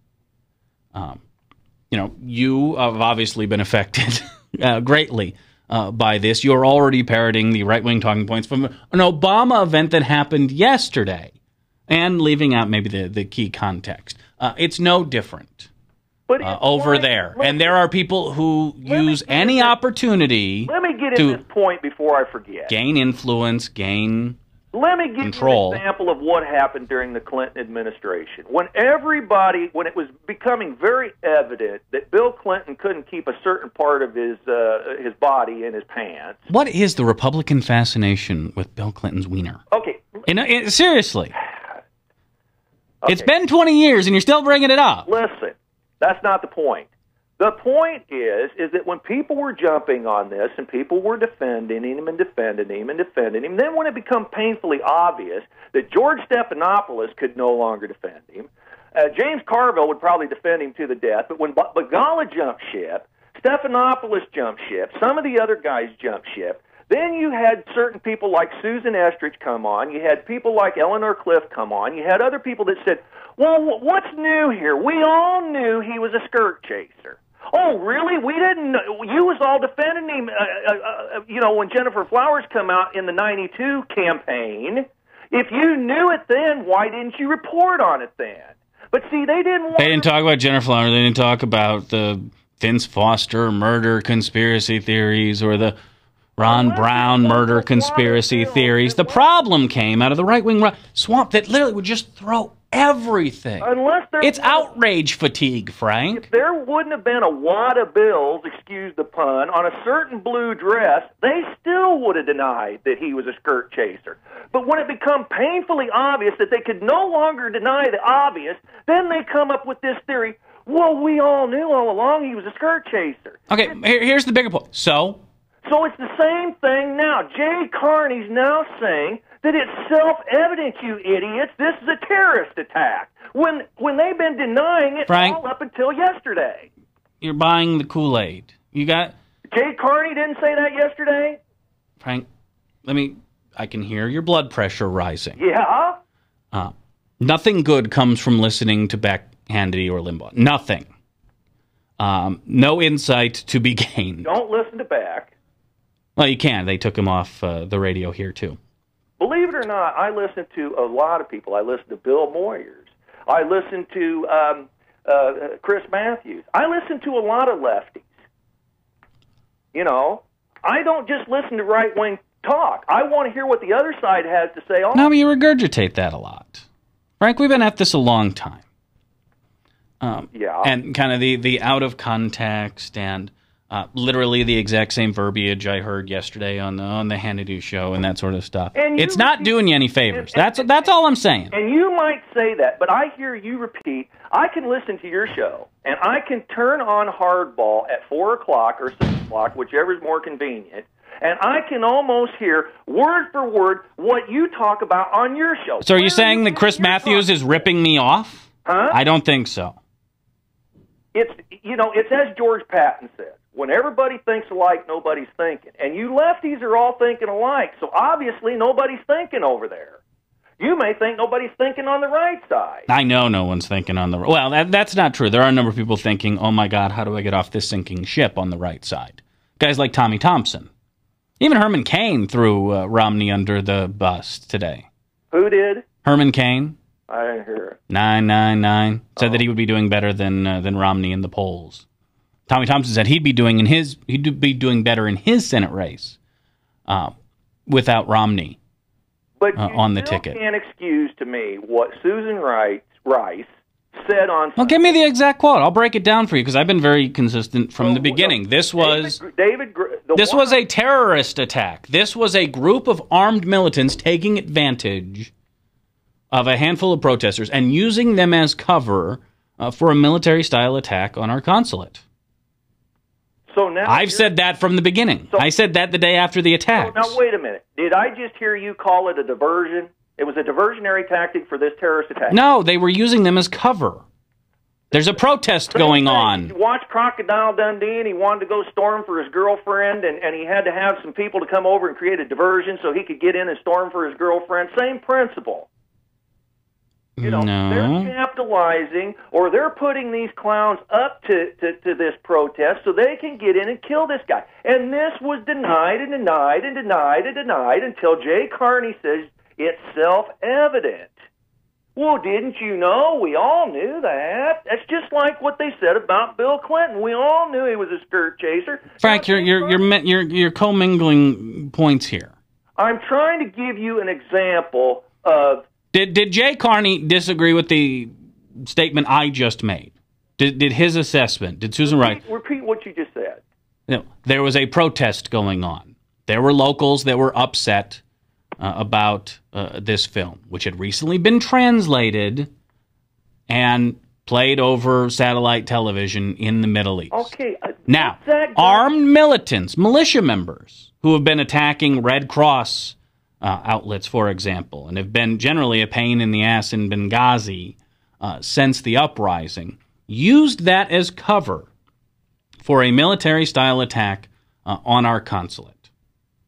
You have obviously been affected greatly by this. You're already parroting the right-wing talking points from an Obama event that happened yesterday and leaving out maybe the key context. It's no different over there. And there are people who use any opportunity Let me get in this point before I forget. Gain influence, gain Let me give control. you an example of what happened during the Clinton administration. When it was becoming very evident that Bill Clinton couldn't keep a certain part of his body in his pants. What is the Republican fascination with Bill Clinton's wiener? Okay. Seriously. Okay. It's been 20 years and you're still bringing it up. Listen, that's not the point. The point is that when people were jumping on this and people were defending him, then when it became painfully obvious that George Stephanopoulos could no longer defend him, James Carville would probably defend him to the death, but when Begala jumped ship, Stephanopoulos jumped ship, some of the other guys jumped ship, then you had certain people like Susan Estrich come on, you had people like Eleanor Cliff come on, you had other people that said, well, what's new here? We all knew he was a skirt chaser. Oh, really? We didn't know. You was all defending him, when Jennifer Flowers come out in the 92 campaign. If you knew it then, why didn't you report on it then? But see, they didn't talk about Jennifer Flowers. They didn't talk about the Vince Foster murder conspiracy theories or the Ron Brown murder conspiracy theories. The problem came out of the right-wing swamp that literally would just throw everything. It's outrage fatigue, Frank. If there wouldn't have been a wad of bills, excuse the pun, on a certain blue dress, they still would have denied that he was a skirt chaser. But when it became painfully obvious that they could no longer deny the obvious, then they come up with this theory, well, we all knew all along he was a skirt chaser. Okay, here's the bigger point. So it's the same thing now. Jay Carney's now saying that it's self-evident, you idiots, this is a terrorist attack, when they've been denying it Frank, all up until yesterday. You're buying the Kool-Aid. You got... Jay Carney didn't say that yesterday? Frank, I can hear your blood pressure rising. Yeah? Nothing good comes from listening to Beck, Hannity, or Limbaugh. Nothing. No insight to be gained. Don't listen to Beck. Well, you can. They took him off the radio here, too. Believe it or not, I listen to a lot of people. I listen to Bill Moyers. I listen to Chris Matthews. I listen to a lot of lefties. I don't just listen to right-wing talk. I want to hear what the other side has to say. No, but you regurgitate that a lot. Frank, we've been at this a long time. Yeah. And kind of the out of context and Literally the exact same verbiage I heard yesterday on the Hannity show and that sort of stuff. And it's not doing you any favors. That's all I'm saying. And you might say that, but I hear you repeat, I can listen to your show, and I can turn on Hardball at 4 o'clock or 6 o'clock, whichever is more convenient, and I can almost hear word for word what you talk about on your show. So are you saying that Chris Matthews is ripping me off? Huh? I don't think so. It's as George Patton said, when everybody thinks alike, nobody's thinking. And you lefties are all thinking alike, so obviously nobody's thinking over there. You may think nobody's thinking on the right side. I know no one's thinking on the right. Well, that's not true. There are a number of people thinking, oh my God, how do I get off this sinking ship on the right side? Guys like Tommy Thompson. Even Herman Cain threw Romney under the bus today. Who did? Herman Cain. I didn't hear it. 999 said that he would be doing better than Romney in the polls. Tommy Thompson said he'd be doing better in his Senate race without Romney on the ticket. But you can't excuse to me what Susan Rice said on. Well, give me the exact quote. I'll break it down for you because I've been very consistent from the beginning. This was a terrorist attack. This was a group of armed militants taking advantage of a handful of protesters and using them as cover for a military-style attack on our consulate. So now I've said that from the beginning. I said that the day after the attack. Now, wait a minute. Did I just hear you call it a diversion? It was a diversionary tactic for this terrorist attack. No, they were using them as cover. There's a protest going on. You watched Crocodile Dundee, and he wanted to go storm for his girlfriend, and he had to have some people to come over and create a diversion so he could get in and storm for his girlfriend. Same principle. They're capitalizing, or they're putting these clowns up to this protest so they can get in and kill this guy. And this was denied and denied and denied and denied until Jay Carney says it's self-evident. Well, didn't you know? We all knew that. That's just like what they said about Bill Clinton. We all knew he was a skirt chaser. Frank, you're commingling points here. I'm trying to give you an example of. Did Jay Carney disagree with the statement I just made? Did his assessment? Did Susan Rice repeat what you just said? There was a protest going on. There were locals that were upset about this film, which had recently been translated and played over satellite television in the Middle East. Okay. Now, armed militants, militia members, who have been attacking Red Cross outlets, for example, and have been generally a pain in the ass in Benghazi since the uprising, used that as cover for a military-style attack on our consulate.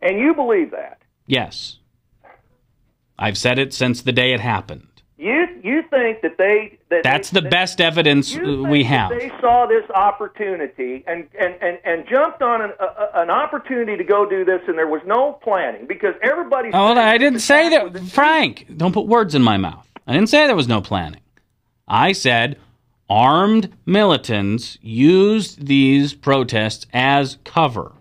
And you believe that? Yes. I've said it since the day it happened. You think that that's the best evidence we have. They saw this opportunity and jumped on an opportunity to go do this, and there was no planning because everybody. Oh, I didn't say that, Frank. Don't put words in my mouth. I didn't say there was no planning. I said armed militants used these protests as cover.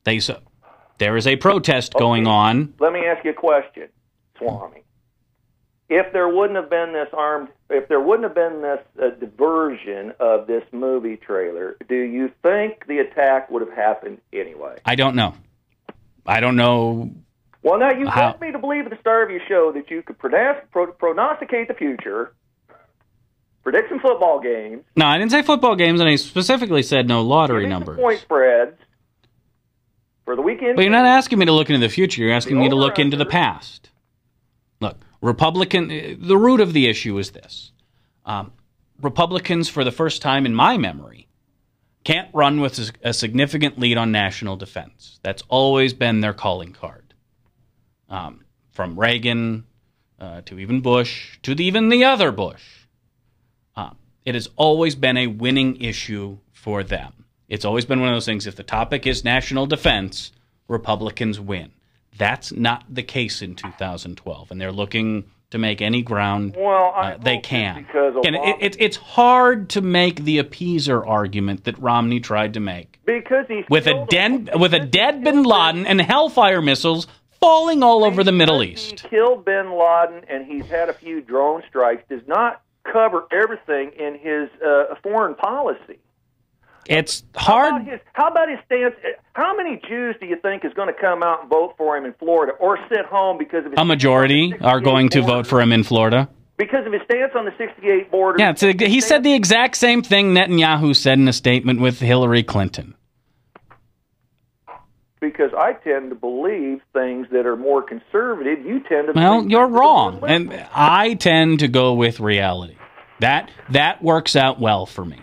There is a protest going on. Let me ask you a question, Swami. If there wouldn't have been this diversion of this movie trailer, do you think the attack would have happened anyway? I don't know. Well, now you led me to believe at the start of your show that you could prognosticate the future, predict some football games. No, I didn't say football games, and I specifically said no lottery numbers. Point spreads for the weekend. But you're not asking me to look into the future. You're asking me to look into the past. Look, the root of the issue is this. Republicans, for the first time in my memory, can't run with a significant lead on national defense. That's always been their calling card. From Reagan to even Bush to even the other Bush. It has always been a winning issue for them. It's always been one of those things, if the topic is national defense, Republicans win. That's not the case in 2012, and they're looking to make any ground they can. It's hard to make the appeaser argument that Romney tried to make. Because he's with a dead Bin Laden and Hellfire missiles falling all over the Middle East. He killed Bin Laden, and he's had a few drone strikes, does not cover everything in his foreign policy. It's hard. How about his stance? How many Jews do you think is going to come out and vote for him in Florida, or sit home because of his A majority are going to vote for him in Florida. Because of his stance on the 68 border? Yeah, he said the exact same thing Netanyahu said in a statement with Hillary Clinton. Because I tend to believe things that are more conservative. You tend to. Well, you're wrong, and I tend to go with reality. That works out well for me.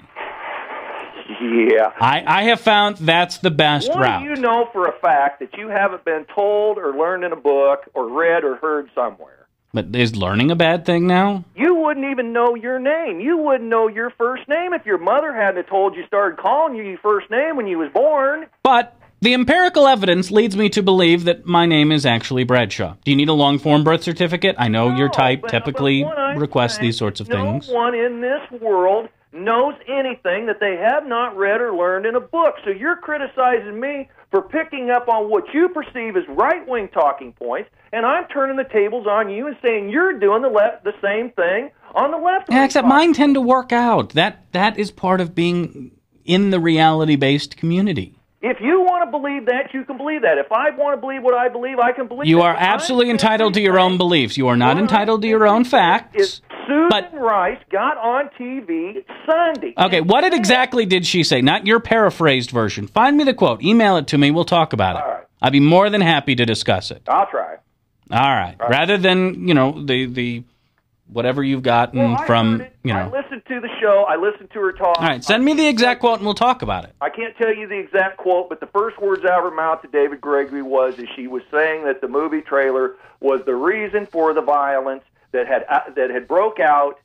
Yeah. I have found that's the best route. What do you know for a fact that you haven't been told or learned in a book or read or heard somewhere? But is learning a bad thing now? You wouldn't even know your name. You wouldn't know your first name if your mother hadn't told you, started calling you your first name when you was born. But the empirical evidence leads me to believe that my name is actually Bradshaw. Do you need a long-form birth certificate? I know your type typically requests these sorts of things. No one in this world knows anything that they have not read or learned in a book. So you're criticizing me for picking up on what you perceive as right-wing talking points, and I'm turning the tables on you and saying you're doing the same thing on the left. Yeah, except mine tend to work out. That is part of being in the reality-based community. If you want to believe that, you can believe that. If I want to believe what I believe, I can believe You that. are absolutely entitled to your own beliefs. You are not entitled to your own facts. Susan Rice got on TV Sunday. Okay, what exactly did she say? Not your paraphrased version. Find me the quote. Email it to me. We'll talk about it. All right. I'd be more than happy to discuss it. I'll try. All right. Rather than, the whatever you've gotten from, I listened to the show. I listened to her talk. All right, send me the exact quote and we'll talk about it. I can't tell you the exact quote, but the first words out of her mouth to David Gregory was she was saying that the movie trailer was the reason for the violence that had broke out,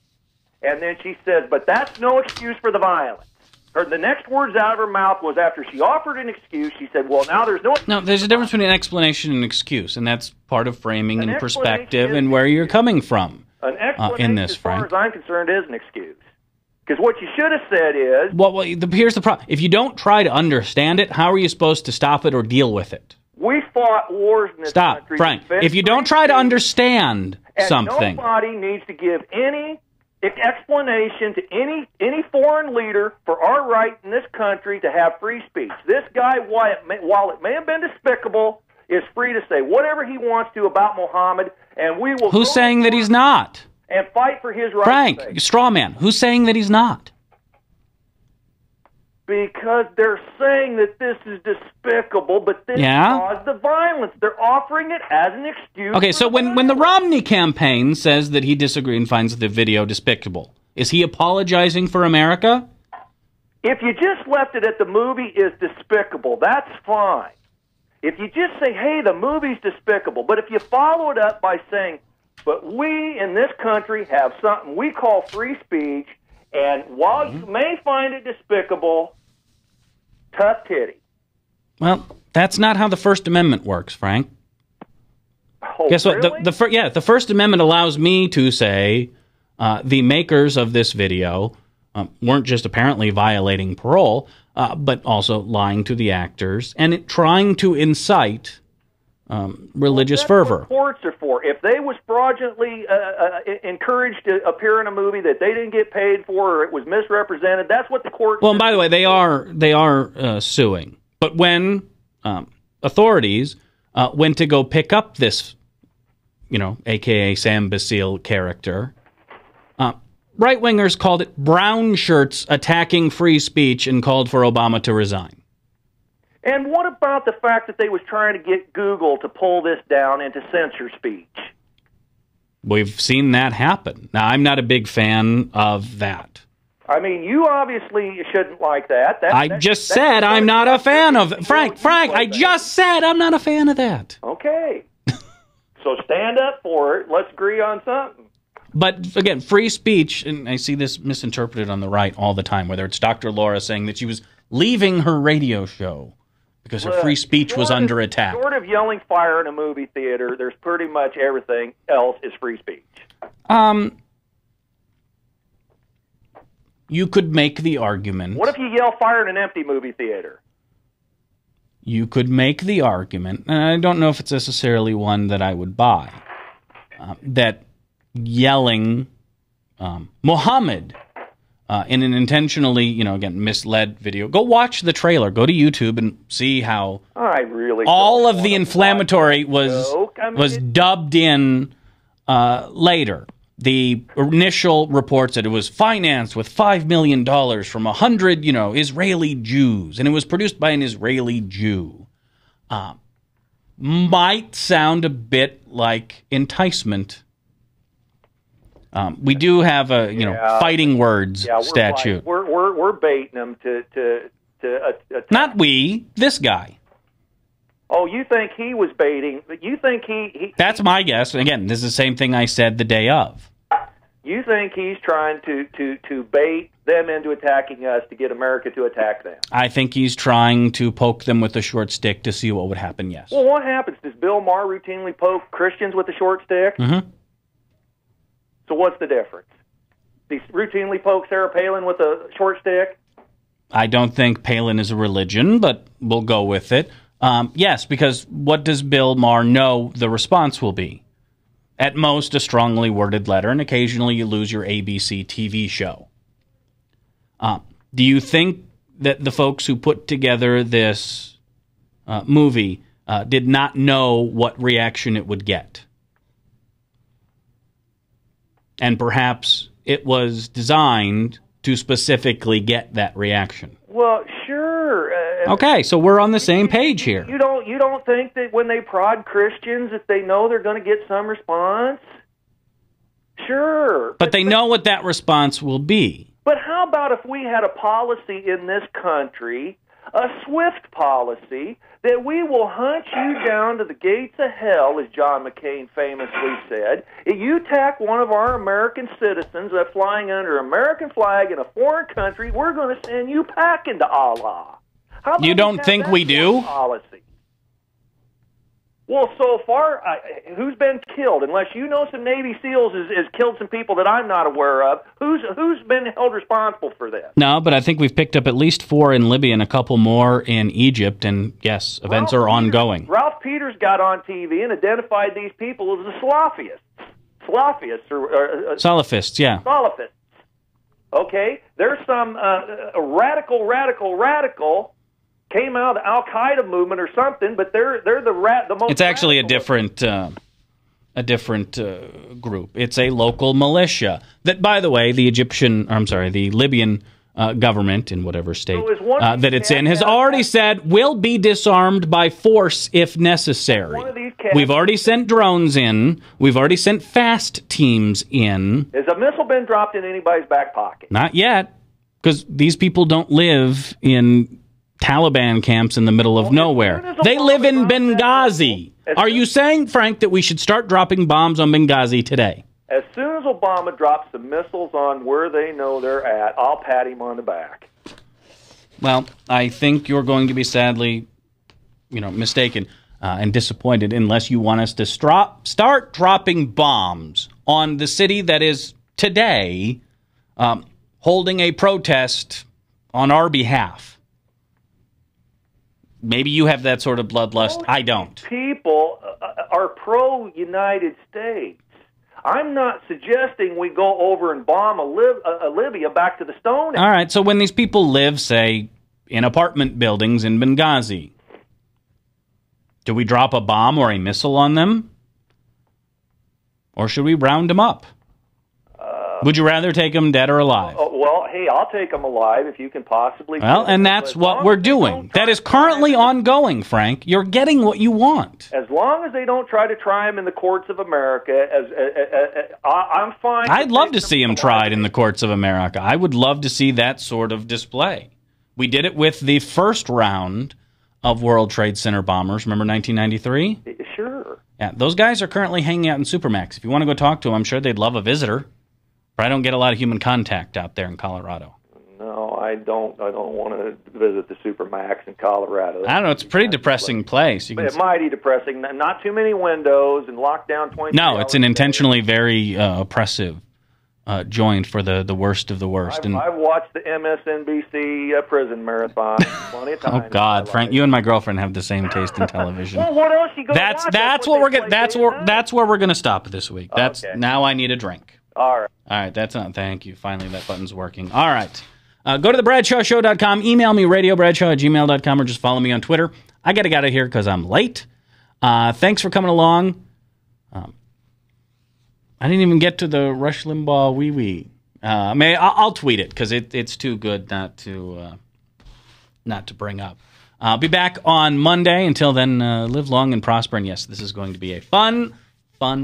and then she said, but that's no excuse for the violence. The next words out of her mouth was after she offered an excuse, she said, well, now there's no... No, there's a difference between an explanation and an excuse, and that's part of framing and perspective and where you're coming from. An explanation, in this, as far Frank. as I'm concerned, is an excuse. Because what you should have said is... Well, here's the problem. If you don't try to understand it, how are you supposed to stop it or deal with it? We fought wars in this country... Stop, Frank. If you don't try to understand something... nobody needs to give any explanation to any foreign leader for our right in this country to have free speech. This guy, while it may have been despicable, is free to say whatever he wants to about Muhammad, and we will... Who's saying that he's not? And fight for his right. Frank, straw man. Who's saying that he's not? Because they're saying that this is despicable, but this caused the violence. They're offering it as an excuse. Okay, so when the Romney campaign says that he disagrees and finds the video despicable, is he apologizing for America? If you just left it at the movie is despicable, that's fine. If you just say, hey, the movie's despicable, but if you follow it up by saying, but we in this country have something we call free speech, and while you may find it despicable, tough titty. Well, that's not how the First Amendment works, Frank. Oh, guess what? really? The First Amendment allows me to say the makers of this video weren't just apparently violating parole, but also lying to the actors and trying to incite religious fervor. What courts are for. If they was fraudulently encouraged to appear in a movie that they didn't get paid for, or it was misrepresented, that's what the court. Well, and by the way, they are suing. But when authorities went to go pick up this, AKA Sam Basile character, right wingers called it brown shirts attacking free speech and called for Obama to resign. And what about the fact that they was trying to get Google to pull this down into censor speech? We've seen that happen. Now, I'm not a big fan of that. I mean, you obviously shouldn't like that. I just said I'm not a fan of it. Frank, I just said I'm not a fan of that. Okay. So stand up for it. Let's agree on something. But again, free speech, and I see this misinterpreted on the right all the time, whether it's Dr. Laura saying that she was leaving her radio show because her free speech was under attack. Short of yelling fire in a movie theater, there's pretty much everything else is free speech. You could make the argument. What if you yell fire in an empty movie theater? You could make the argument, and I don't know if it's necessarily one that I would buy, that yelling Muhammad in an intentionally, again, misled video. Go watch the trailer. Go to YouTube and see how all of the inflammatory was dubbed in later. The initial reports that it was financed with $5 million from 100, Israeli Jews, and it was produced by an Israeli Jew. Might sound a bit like enticement. We do have a fighting words statute. We're baiting them to not we, this guy. Oh, you think he was baiting? You think he That's my guess. Again, this is the same thing I said the day of. You think he's trying to bait them into attacking us to get America to attack them? I think he's trying to poke them with a short stick to see what would happen, yes. Well, what happens? Does Bill Maher routinely poke Christians with a short stick? Mm-hmm. So what's the difference? Does he routinely poke Sarah Palin with a short stick? I don't think Palin is a religion, but we'll go with it. Yes, because what does Bill Maher know the response will be? At most, a strongly worded letter, and occasionally you lose your ABC TV show. Do you think that the folks who put together this movie did not know what reaction it would get? And perhaps it was designed to specifically get that reaction. Well, sure. Okay, so we're on the same page here. You don't think that when they prod Christians that they know they're going to get some response? Sure. But they know what that response will be. But how about if we had a policy in this country, a swift policy, that we will hunt you down to the gates of hell, as John McCain famously said. If you attack one of our American citizens that's flying under an American flag in a foreign country, we're going to send you packing to Allah. How about you don't think we do? Policy? Well, so far, who's been killed? Unless you know some Navy SEALs has killed some people that I'm not aware of. Who's been held responsible for this? No, but I think we've picked up at least 4 in Libya and a couple more in Egypt, and yes, events are ongoing. Ralph Peters got on TV and identified these people as the Salafists. Salafists, yeah. Salafists. Okay? There's some radical came out of the Al-Qaeda movement or something, but they're the most. It's actually radical. a different group. It's a local militia that, by the way, the Libyan government in whatever state that it's in has already said will be disarmed by force if necessary. We've already sent drones in. We've already sent fast teams in. Has a missile been dropped in anybody's back pocket? Not yet, because these people don't live in Taliban camps in the middle of nowhere. They live in Benghazi. Are you saying, Frank, that we should start dropping bombs on Benghazi today? As soon as Obama drops some missiles on where they know they're at, I'll pat him on the back. Well, I think you're going to be sadly, mistaken and disappointed unless you want us to start dropping bombs on the city that is today holding a protest on our behalf. Maybe you have that sort of bloodlust. I don't. People are pro-United States. I'm not suggesting we go over and bomb Libya back to the Stone Age. All right, so when these people live, say, in apartment buildings in Benghazi, do we drop a bomb or a missile on them? Or should we round them up? Would you rather take them dead or alive? Well, hey, I'll take them alive if you can possibly. Well, and that's what we're doing. That is currently ongoing, Frank. You're getting what you want. As long as they don't try to try them in the courts of America, I'm fine. I'd love to see them tried in the courts of America. I would love to see that sort of display. We did it with the first round of World Trade Center bombers. Remember 1993? Sure. Yeah, those guys are currently hanging out in Supermax. If you want to go talk to them, I'm sure they'd love a visitor. But I don't get a lot of human contact out there in Colorado. No, I don't want to visit the Supermax in Colorado. I don't know. It's a pretty depressing place. It's mighty depressing. Not too many windows and locked down 20. No, it's an intentionally very oppressive joint for the worst of the worst. I've watched the MSNBC prison marathon plenty of times. Oh God, Frank, you and my girlfriend have the same taste in television. Well, what else you going to watch? That's where we're going to stop this week. Okay. Now I need a drink. All right. All right, that's on. Thank you. Finally, that button's working. All right. Go to thebradshawshow.com. Email me, radiobradshaw@gmail.com, or just follow me on Twitter. I got to get out of here because I'm late. Thanks for coming along. I didn't even get to the Rush Limbaugh wee-wee. I'll tweet it because it's too good not to bring up. I'll be back on Monday. Until then, live long and prosper. And yes, this is going to be a fun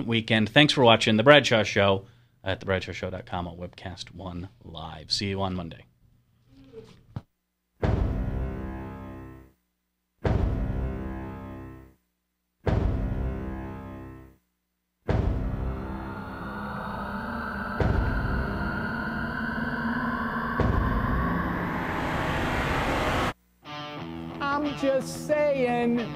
weekend. Thanks for watching The Bradshaw Show at thebradshawshow.com on Webcast 1 Live. See you on Monday. I'm just saying.